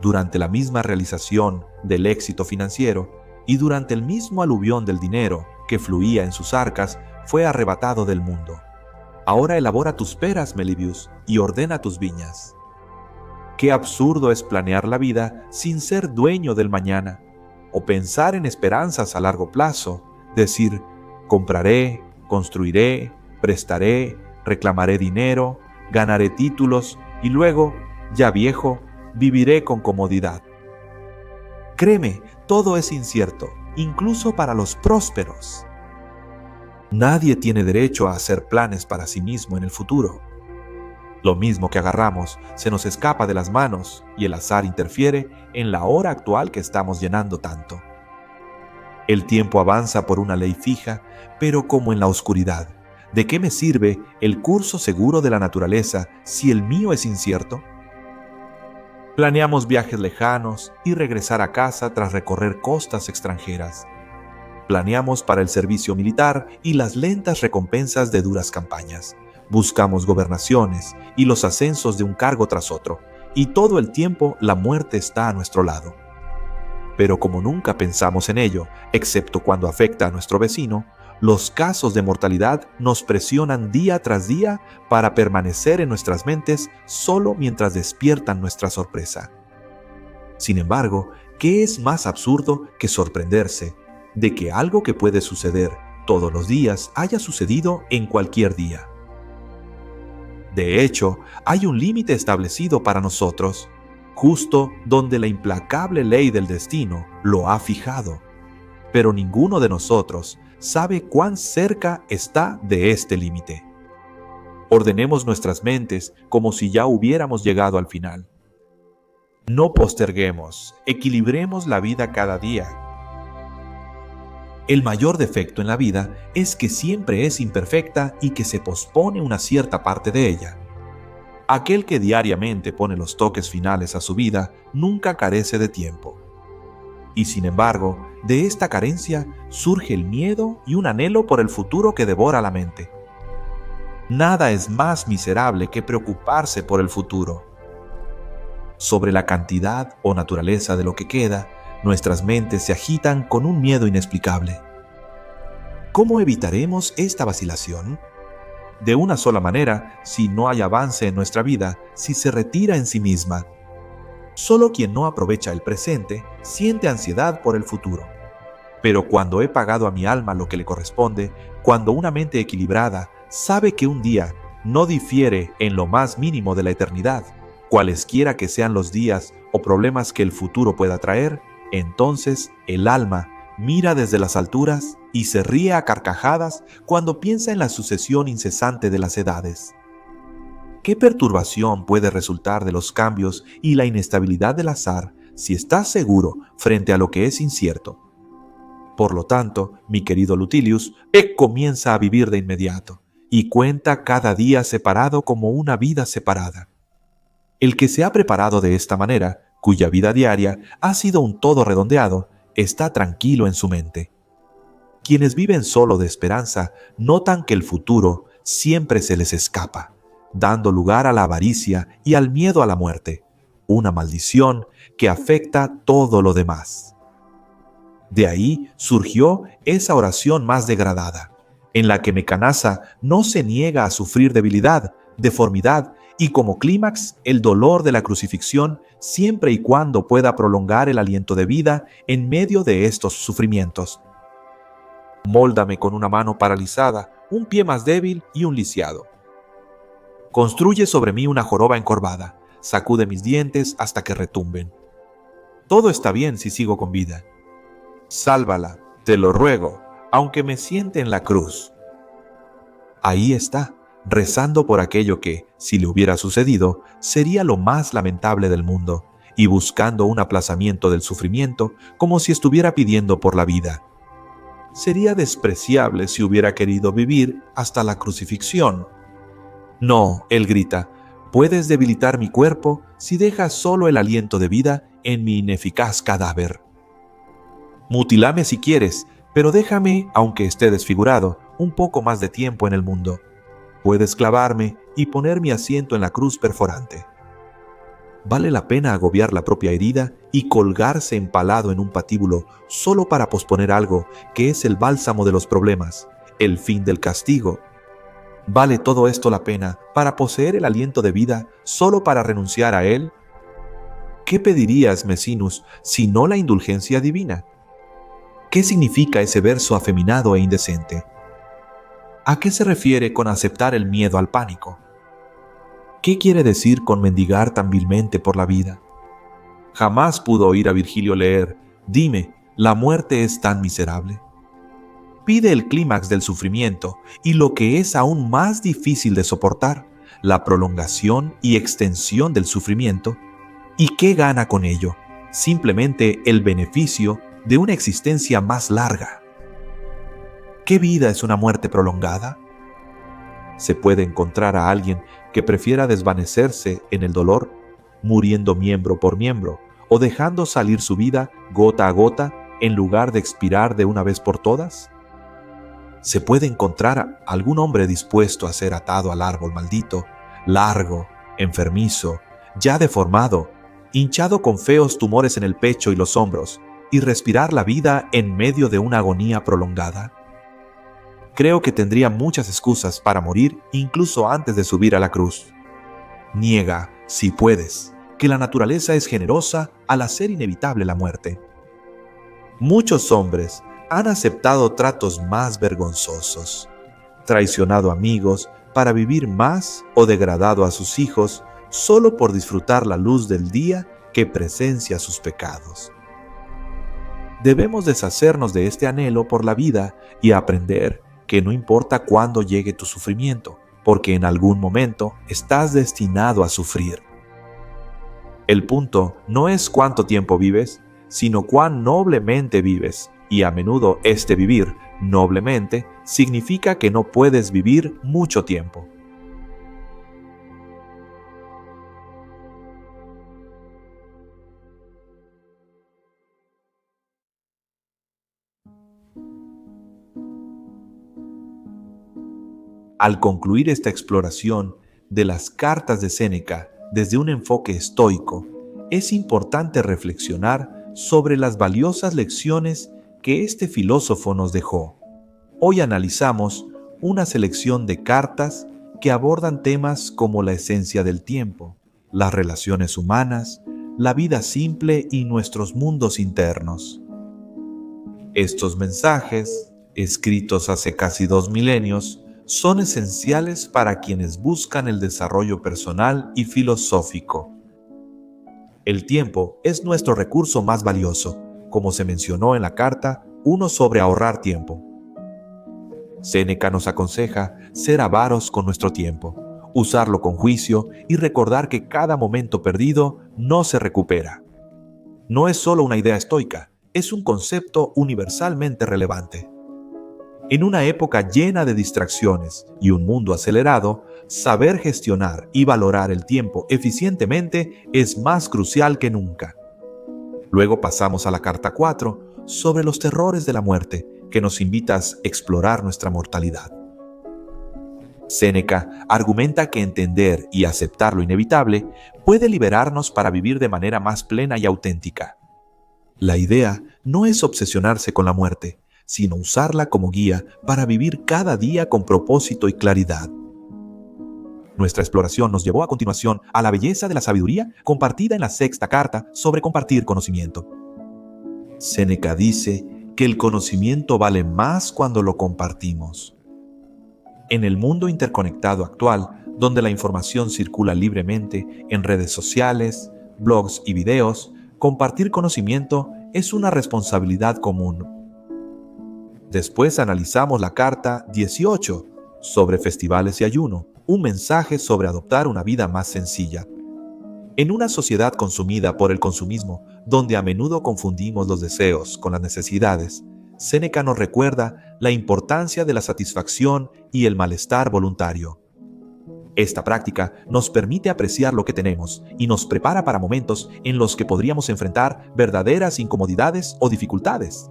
Speaker 1: Durante la misma realización del éxito financiero y durante el mismo aluvión del dinero que fluía en sus arcas, fue arrebatado del mundo. Ahora elabora tus peras, Melibius, y ordena tus viñas. Qué absurdo es planear la vida sin ser dueño del mañana, o pensar en esperanzas a largo plazo, decir, compraré, construiré, prestaré, reclamaré dinero, ganaré títulos y luego, ya viejo, viviré con comodidad. Créeme, todo es incierto, incluso para los prósperos. Nadie tiene derecho a hacer planes para sí mismo en el futuro. Lo mismo que agarramos se nos escapa de las manos y el azar interfiere en la hora actual que estamos llenando tanto. El tiempo avanza por una ley fija, pero como en la oscuridad. ¿De qué me sirve el curso seguro de la naturaleza si el mío es incierto? Planeamos viajes lejanos y regresar a casa tras recorrer costas extranjeras. Planeamos para el servicio militar y las lentas recompensas de duras campañas. Buscamos gobernaciones y los ascensos de un cargo tras otro, y todo el tiempo la muerte está a nuestro lado. Pero como nunca pensamos en ello, excepto cuando afecta a nuestro vecino, los casos de mortalidad nos presionan día tras día para permanecer en nuestras mentes solo mientras despiertan nuestra sorpresa. Sin embargo, ¿qué es más absurdo que sorprenderse de que algo que puede suceder todos los días haya sucedido en cualquier día? De hecho, hay un límite establecido para nosotros, justo donde la implacable ley del destino lo ha fijado. Pero ninguno de nosotros sabe cuán cerca está de este límite. Ordenemos nuestras mentes como si ya hubiéramos llegado al final. No posterguemos, equilibremos la vida cada día. El mayor defecto en la vida es que siempre es imperfecta y que se pospone una cierta parte de ella. Aquel que diariamente pone los toques finales a su vida nunca carece de tiempo. Y sin embargo, de esta carencia surge el miedo y un anhelo por el futuro que devora la mente. Nada es más miserable que preocuparse por el futuro. Sobre la cantidad o naturaleza de lo que queda, nuestras mentes se agitan con un miedo inexplicable. ¿Cómo evitaremos esta vacilación? De una sola manera, si no hay avance en nuestra vida, si se retira en sí misma. Solo quien no aprovecha el presente siente ansiedad por el futuro. Pero cuando he pagado a mi alma lo que le corresponde, cuando una mente equilibrada sabe que un día no difiere en lo más mínimo de la eternidad, cualesquiera que sean los días o problemas que el futuro pueda traer, entonces el alma mira desde las alturas y se ríe a carcajadas cuando piensa en la sucesión incesante de las edades. ¿Qué perturbación puede resultar de los cambios y la inestabilidad del azar si estás seguro frente a lo que es incierto? Por lo tanto, mi querido Lutilius, comienza a vivir de inmediato y cuenta cada día separado como una vida separada. El que se ha preparado de esta manera, cuya vida diaria ha sido un todo redondeado, está tranquilo en su mente. Quienes viven solo de esperanza notan que el futuro siempre se les escapa, dando lugar a la avaricia y al miedo a la muerte, una maldición que afecta todo lo demás. De ahí surgió esa oración más degradada, en la que Mecanasa no se niega a sufrir debilidad, deformidad y como clímax el dolor de la crucifixión siempre y cuando pueda prolongar el aliento de vida en medio de estos sufrimientos. Móldame con una mano paralizada, un pie más débil y un lisiado. Construye sobre mí una joroba encorvada, sacude mis dientes hasta que retumben. Todo está bien si sigo con vida. Sálvala, te lo ruego, aunque me siente en la cruz. Ahí está, rezando por aquello que, si le hubiera sucedido, sería lo más lamentable del mundo, y buscando un aplazamiento del sufrimiento como si estuviera pidiendo por la vida. Sería despreciable si hubiera querido vivir hasta la crucifixión. No, él grita, puedes debilitar mi cuerpo si dejas solo el aliento de vida en mi ineficaz cadáver. Mutilame si quieres, pero déjame, aunque esté desfigurado, un poco más de tiempo en el mundo. Puedes clavarme y poner mi asiento en la cruz perforante. ¿Vale la pena agobiar la propia herida y colgarse empalado en un patíbulo solo para posponer algo que es el bálsamo de los problemas, el fin del castigo? ¿Vale todo esto la pena para poseer el aliento de vida solo para renunciar a él? ¿Qué pedirías, Mecinus, si no la indulgencia divina? ¿Qué significa ese verso afeminado e indecente? ¿A qué se refiere con aceptar el miedo al pánico? ¿Qué quiere decir con mendigar tan vilmente por la vida? Jamás pudo oír a Virgilio leer, dime, ¿la muerte es tan miserable? Pide el clímax del sufrimiento y lo que es aún más difícil de soportar, la prolongación y extensión del sufrimiento. ¿Y qué gana con ello? Simplemente el beneficio de una existencia más larga. ¿Qué vida es una muerte prolongada? Se puede encontrar a alguien que prefiera desvanecerse en el dolor, muriendo miembro por miembro, o dejando salir su vida gota a gota en lugar de expirar de una vez por todas. Se puede encontrar a algún hombre dispuesto a ser atado al árbol maldito, largo, enfermizo, ya deformado, hinchado con feos tumores en el pecho y los hombros, y respirar la vida en medio de una agonía prolongada. Creo que tendría muchas excusas para morir incluso antes de subir a la cruz. Niega, si puedes, que la naturaleza es generosa al hacer inevitable la muerte. Muchos hombres han aceptado tratos más vergonzosos, traicionado amigos para vivir más o degradado a sus hijos solo por disfrutar la luz del día que presencia sus pecados. Debemos deshacernos de este anhelo por la vida y aprender que no importa cuándo llegue tu sufrimiento, porque en algún momento estás destinado a sufrir. El punto no es cuánto tiempo vives, sino cuán noblemente vives, y a menudo este vivir noblemente significa que no puedes vivir mucho tiempo. Al concluir esta exploración de las cartas de Séneca desde un enfoque estoico, es importante reflexionar sobre las valiosas lecciones que este filósofo nos dejó. Hoy analizamos una selección de cartas que abordan temas como la esencia del tiempo, las relaciones humanas, la vida simple y nuestros mundos internos. Estos mensajes, escritos hace casi 2 milenios, son esenciales para quienes buscan el desarrollo personal y filosófico. El tiempo es nuestro recurso más valioso, como se mencionó en la carta 1 sobre ahorrar tiempo. Séneca nos aconseja ser avaros con nuestro tiempo, usarlo con juicio y recordar que cada momento perdido no se recupera. No es solo una idea estoica, es un concepto universalmente relevante. En una época llena de distracciones y un mundo acelerado, saber gestionar y valorar el tiempo eficientemente es más crucial que nunca. Luego pasamos a la carta 4 sobre los terrores de la muerte, que nos invita a explorar nuestra mortalidad. Séneca argumenta que entender y aceptar lo inevitable puede liberarnos para vivir de manera más plena y auténtica. La idea no es obsesionarse con la muerte, sino usarla como guía para vivir cada día con propósito y claridad. Nuestra exploración nos llevó a continuación a la belleza de la sabiduría compartida en la 6ª carta sobre compartir conocimiento. Séneca dice que el conocimiento vale más cuando lo compartimos. En el mundo interconectado actual, donde la información circula libremente en redes sociales, blogs y videos, compartir conocimiento es una responsabilidad común. Después analizamos la carta 18 sobre festivales y ayuno, un mensaje sobre adoptar una vida más sencilla. En una sociedad consumida por el consumismo, donde a menudo confundimos los deseos con las necesidades, Séneca nos recuerda la importancia de la satisfacción y el malestar voluntario. Esta práctica nos permite apreciar lo que tenemos y nos prepara para momentos en los que podríamos enfrentar verdaderas incomodidades o dificultades.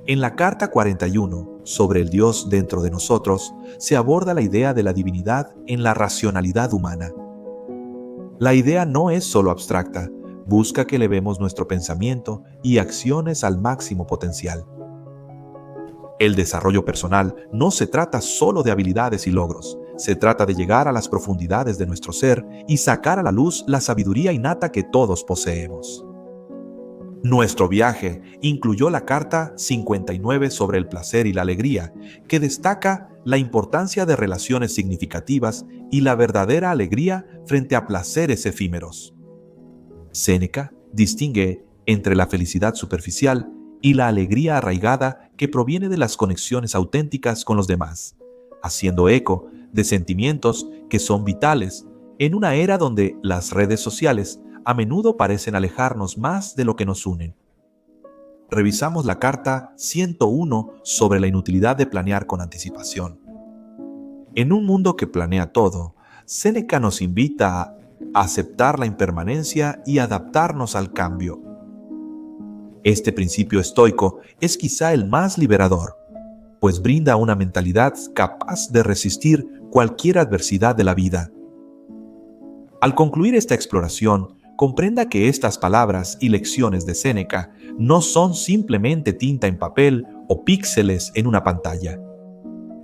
Speaker 1: En la Carta 41, sobre el Dios dentro de nosotros, se aborda la idea de la divinidad en la racionalidad humana. La idea no es solo abstracta, busca que elevemos nuestro pensamiento y acciones al máximo potencial. El desarrollo personal no se trata solo de habilidades y logros, se trata de llegar a las profundidades de nuestro ser y sacar a la luz la sabiduría innata que todos poseemos. Nuestro viaje incluyó la Carta 59 sobre el placer y la alegría, que destaca la importancia de relaciones significativas y la verdadera alegría frente a placeres efímeros. Séneca distingue entre la felicidad superficial y la alegría arraigada que proviene de las conexiones auténticas con los demás, haciendo eco de sentimientos que son vitales en una era donde las redes sociales a menudo parecen alejarnos más de lo que nos unen. Revisamos la Carta 101 sobre la inutilidad de planear con anticipación. En un mundo que planea todo, Séneca nos invita a aceptar la impermanencia y adaptarnos al cambio. Este principio estoico es quizá el más liberador, pues brinda una mentalidad capaz de resistir cualquier adversidad de la vida. Al concluir esta exploración, comprenda que estas palabras y lecciones de Séneca no son simplemente tinta en papel o píxeles en una pantalla.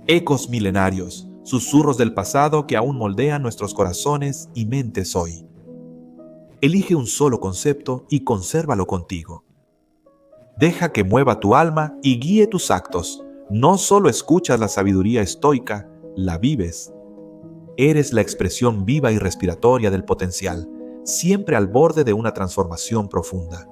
Speaker 1: Ecos milenarios, susurros del pasado que aún moldean nuestros corazones y mentes hoy. Elige un solo concepto y consérvalo contigo. Deja que mueva tu alma y guíe tus actos. No solo escuchas la sabiduría estoica, la vives. Eres la expresión viva y respiratoria del potencial, siempre al borde de una transformación profunda.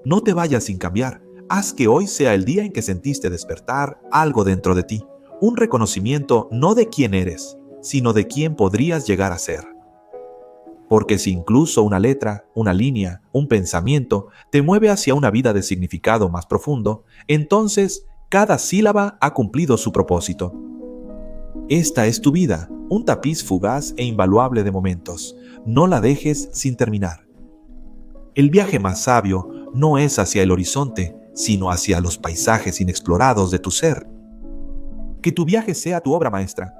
Speaker 1: No te vayas sin cambiar. Haz que hoy sea el día en que sentiste despertar algo dentro de ti. Un reconocimiento no de quién eres, sino de quién podrías llegar a ser. Porque si incluso una letra, una línea, un pensamiento te mueve hacia una vida de significado más profundo, entonces cada sílaba ha cumplido su propósito. Esta es tu vida, un tapiz fugaz e invaluable de momentos. No la dejes sin terminar. El viaje más sabio no es hacia el horizonte, sino hacia los paisajes inexplorados de tu ser. Que tu viaje sea tu obra maestra,